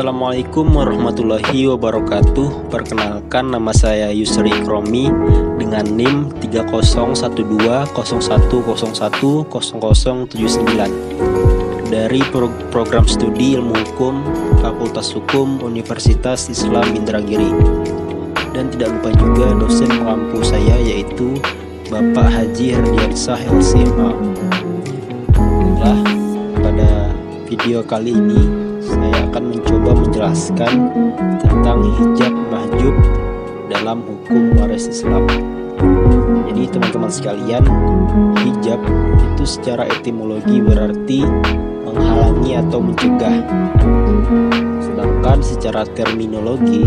Assalamualaikum warahmatullahi wabarakatuh. Perkenalkan, nama saya Yusri Ikromi dengan NIM 301201010079 dari program studi Ilmu Hukum Fakultas Hukum Universitas Islam Indragiri. Dan tidak lupa juga dosen pengampu saya, yaitu Bapak Haji Herdiansah LCMA. Pada video kali ini saya akan mencoba menjelaskan tentang hijab mahjub dalam hukum waris Islam. Jadi teman-teman sekalian, hijab itu secara etimologi berarti menghalangi atau mencegah. Sedangkan secara terminologi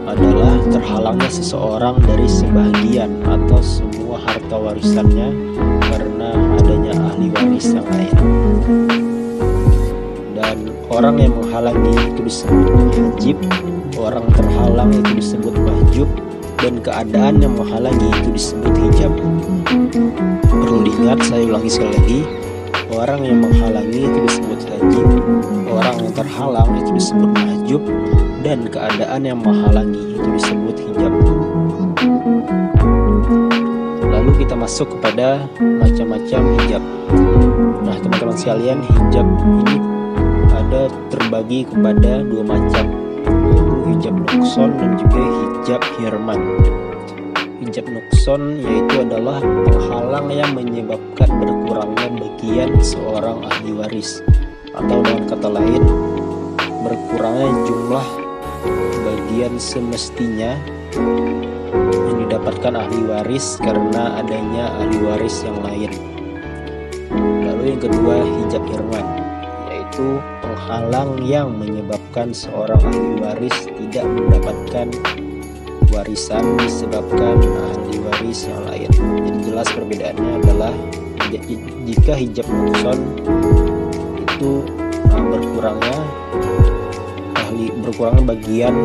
adalah terhalangnya seseorang dari sebahagian atau semua harta warisannya karena adanya ahli waris yang lain. Dan orang yang menghalangi itu disebut hajib, orang terhalang itu disebut mahjub, dan keadaan yang menghalangi itu disebut hijab. Perlu diingat, saya ulangi sekali lagi, orang yang menghalangi itu disebut hajib, orang yang terhalang itu disebut mahjub, dan keadaan yang menghalangi itu disebut hijab. Lalu kita masuk kepada macam-macam hijab. Nah teman-teman sekalian, hijab ini ada terbagi kepada dua macam, yaitu hijab nukson dan juga hijab hirman. Hijab nukson yaitu adalah penghalang yang menyebabkan berkurangnya bagian seorang ahli waris, atau dengan kata lain berkurangnya jumlah bagian semestinya yang didapatkan ahli waris karena adanya ahli waris yang lain. Lalu yang kedua, hijab hirman, yaitu penghalang yang menyebabkan seorang ahli waris tidak mendapatkan warisan disebabkan ahli waris yang lain. Jadi jelas perbedaannya adalah jika hijab nukson itu berkurangnya bagian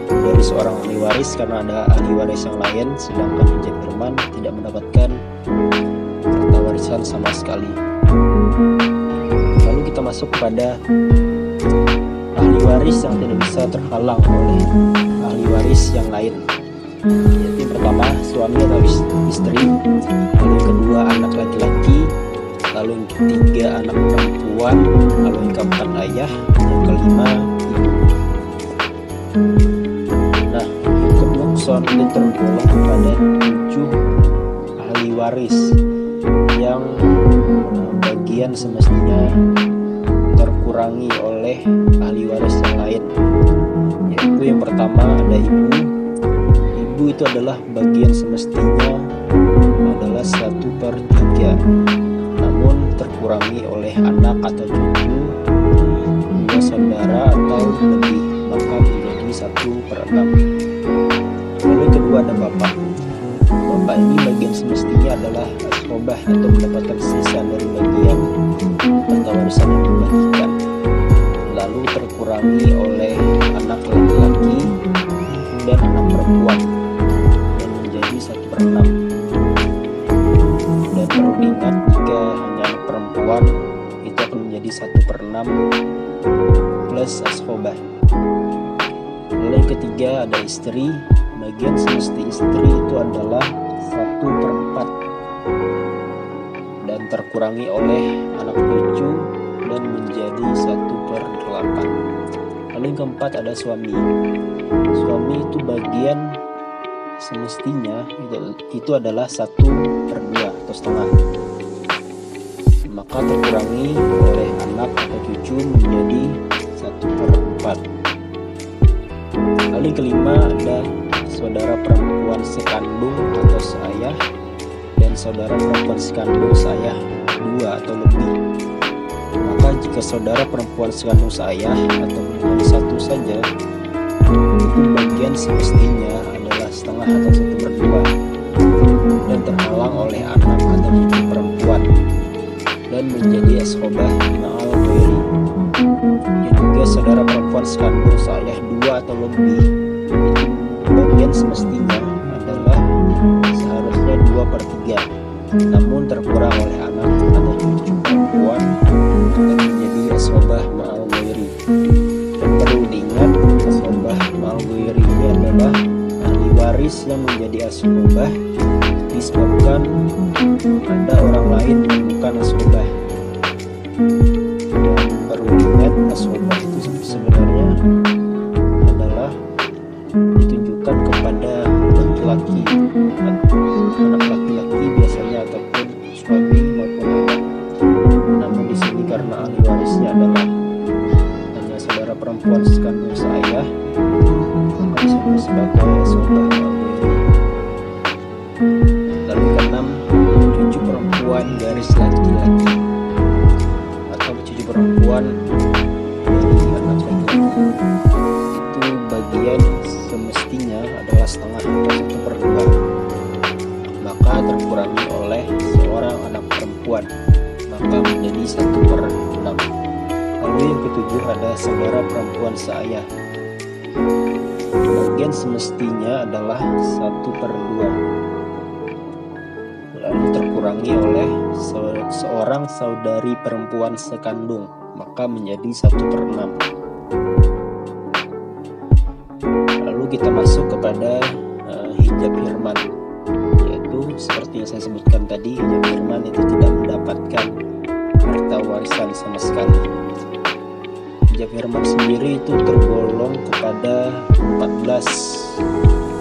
dari seorang ahli waris karena ada ahli waris yang lain, sedangkan hijab hirman tidak mendapatkan harta warisan sama sekali. Lalu kita masuk kepada ahli waris yang tidak bisa terhalang oleh ahli waris yang lain, yaitu yang pertama suami atau istri, lalu yang kedua anak laki-laki, lalu yang ketiga anak perempuan, lalu yang keempat ayah, yang kelima ibu. Nah, hijab nukson itu tergolong pada 7 ahli waris yang bagian semestinya terkurangi oleh ahli waris yang lain, yaitu yang pertama ada ibu. Ibu itu adalah bagian semestinya adalah 1/3, namun terkurangi oleh anak atau cucu, 2 saudara atau lebih, maka menjadi 1/6. Lalu yang kedua ada bapak. Bapak ini bagian semestinya adalah asrobah atau mendapatkan sisa dari bagian harta warisan yang dibagikan, lalu terkurangi oleh anak laki-laki dan anak perempuan yang menjadi 1/6. Dan perlu diingat, jika hanya anak perempuan itu akan menjadi 1/6 plus asrobah. Lalu yang ketiga ada istri. Bagian semesti istri itu adalah 1/4 dan terkurangi oleh anak cucu dan menjadi 1/8. Lalu yang keempat ada suami. Suami itu bagian semestinya itu adalah 1/2 atau setengah, maka terkurangi oleh anak atau cucu menjadi 1/4. Lalu yang kelima ada saudara perempuan sekandung atau seayah dan saudara perempuan sekandung seayah 2 atau lebih. Maka jika saudara perempuan sekandung seayah atau hanya 1 saja, itu bagian semestinya adalah setengah atau 1/2 dan terhalang oleh anak atau cucu perempuan dan menjadi asrobah ma'al ghairi. Dan juga saudara perempuan sekandung seayah 2 atau lebih, itu bagian semestinya adalah seharusnya 2/3, namun terkurang oleh anak atau cucu perempuan dan menjadi asrobah ma'al ghairi. Dan asbabah ma'al ghairi ini adalah ahli waris yang menjadi asbabah disebabkan ada orang lain yang bukan asbabah. Perlu diingat, asbabah itu sebenarnya adalah ditunjukkan kepada laki-laki, anak laki-laki biasanya, ataupun suami maupun anak. Namun di sini karena ahli warisnya adalah hanya saudara perempuan sekandung seayah, maka disebut sebagai asbabah ma'al ghairi. Lalu keenam, cucu perempuan garis laki-laki atau cucu perempuan dari anak laki-laki. Itu bagian semestinya adalah setengah atau 1/2, maka terkurangi oleh seorang anak perempuan, maka menjadi 1/6. Lalu yang ketujuh ada saudara perempuan seayah. Bagian semestinya adalah 1/2, lalu terkurangi oleh seorang saudari perempuan sekandung, maka menjadi 1/6. Lalu kita masuk kepada hijab hirman, yaitu seperti yang saya sebutkan tadi, hijab hirman itu tidak mendapatkan harta warisan sama sekali. Hijab hirman sendiri itu tergolong kepada 14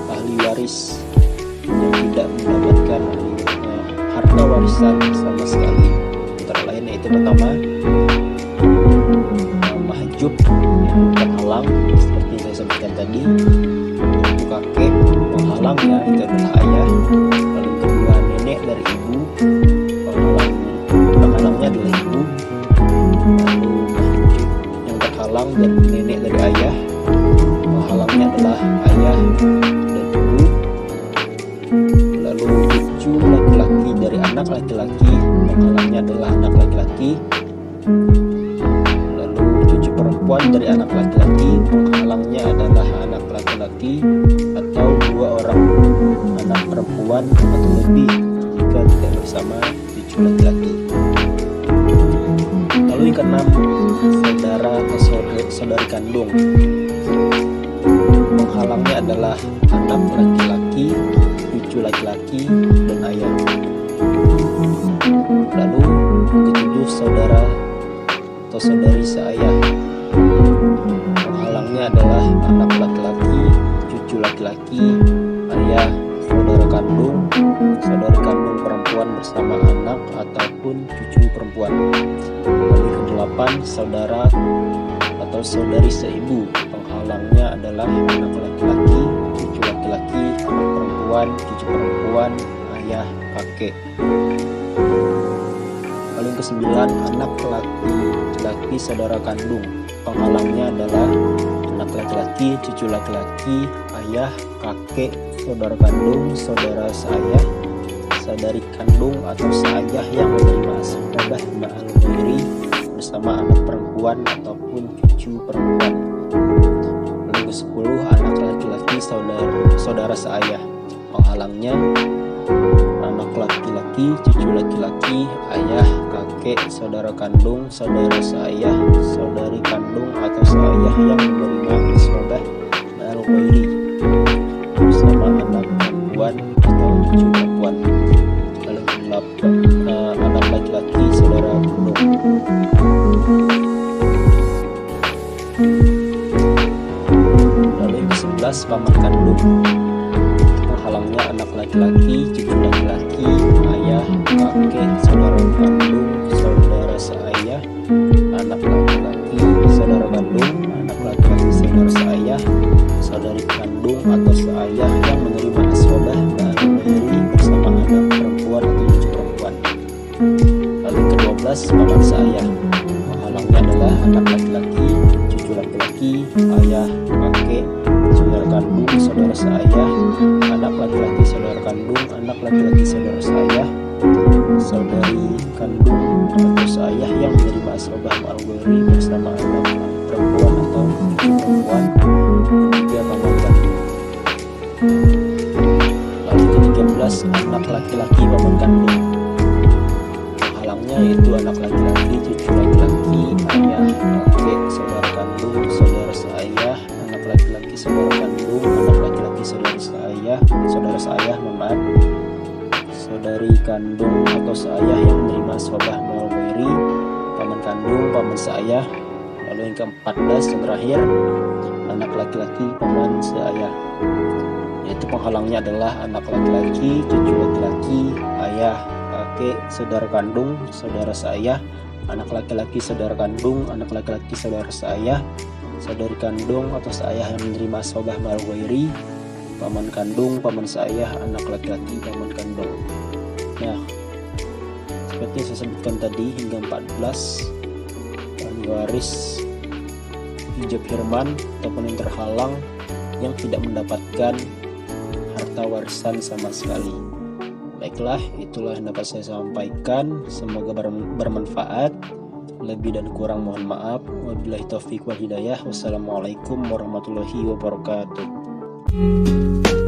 ahli waris yang tidak mendapatkan harta warisan sama sekali. Antara lain yaitu pertama, mahjub yang terhalang seperti yang saya sebutkan tadi, ibu kakek penghalang ya, itu adalah ayah. Lalu kedua, nenek dari ibu, penghalangnya adalah ibu. Lalu mahjub yang terhalang dari nenek dari ayah, penghalangnya adalah ayah dan ibu. Lalu cucu laki-laki dari anak laki-laki, penghalangnya adalah anak laki-laki. Lalu cucu perempuan dari anak laki-laki, penghalangnya adalah anak laki-laki atau 2 orang anak perempuan atau lebih jika tidak bersama cucu laki-laki. Lalu yang keenam, saudara atau saudari kandung, penghalangnya adalah anak laki-laki, cucu laki-laki, dan ayah. Lalu yang ketujuh, saudara atau saudari seayah, penghalangnya adalah anak laki-laki, cucu laki-laki, ayah, saudara kandung, saudari kandung perempuan bersama anak ataupun cucu perempuan. Lalu yang kedelapan, saudara atau saudari seibu, penghalangnya adalah anak laki-laki, cucu laki-laki, anak perempuan, cucu perempuan, ayah, kakek. Lalu yang kesembilan, anak laki-laki saudara kandung, penghalangnya adalah anak laki-laki, cucu laki-laki, ayah, kakek, saudara kandung, saudara seayah, saudari kandung atau seayah yang menerima asbabah ma'al ghairi bersama anak perempuan ataupun cucu perempuan. Lalu ke-10, anak laki-laki saudara seayah, penghalangnya anak laki-laki, cucu laki-laki, ayah, kakek, saudara kandung, saudara seayah, saudari kandung atau seayah yang menerima asbabah ma'al ghairi bersama anak perempuan atau cucu perempuan. Lalu ke-8, anak laki-laki saudara kandung. Lalu yang ke-11, paman kandung, penghalangnya anak laki-laki, cucu laki-laki, ayah, kakek, saudara kandung, saudara seayah, anak laki-laki, saudara kandung, anak laki-laki, saudara seayah, saudari kandung atau seayah yang menerima asbabah ma'al ghairi bersama anak perempuan atau cucu perempuan. Lalu ke-12, paman seayah, penghalangnya adalah anak laki-laki, cucu laki-laki, ayah, kakek, saudara kandung, saudara seayah, anak laki-laki, saudara kandung, anak laki-laki, saudara seayah, saudari kandung atau seayah yang menerima asbabah ma'al ghairi bersama anak perempuan atau cucu perempuan. Ketiga, paman kandung. Lalu ke-13, anak laki-laki paman kandung, penghalangnya yaitu anak laki-laki, cucu laki-laki, ayah, kakek, saudara kandung, saudara seayah, anak laki-laki, saudari kandung atau seayah yang menerima asobah minal ghairi, paman kandung, paman seayah. Lalu yang ke-14 yang terakhir, anak laki-laki paman seayah, yaitu penghalangnya adalah anak laki-laki, cucu laki-laki, ayah, kakek, saudara kandung, saudara seayah, anak laki-laki saudara kandung, anak laki-laki saudara seayah, saudari kandung atau seayah yang menerima asobah minal ghairi, paman kandung, paman seayah, anak laki-laki, paman kandung. Nah, seperti yang saya sebutkan tadi, hingga 14 ahli waris hijab hirman ataupun yang terhalang yang tidak mendapatkan harta warisan sama sekali. Baiklah, itulah yang dapat saya sampaikan. Semoga bermanfaat. Lebih dan kurang mohon maaf. Wabillahi taufiq wal hidayah. Wassalamualaikum warahmatullahi wabarakatuh.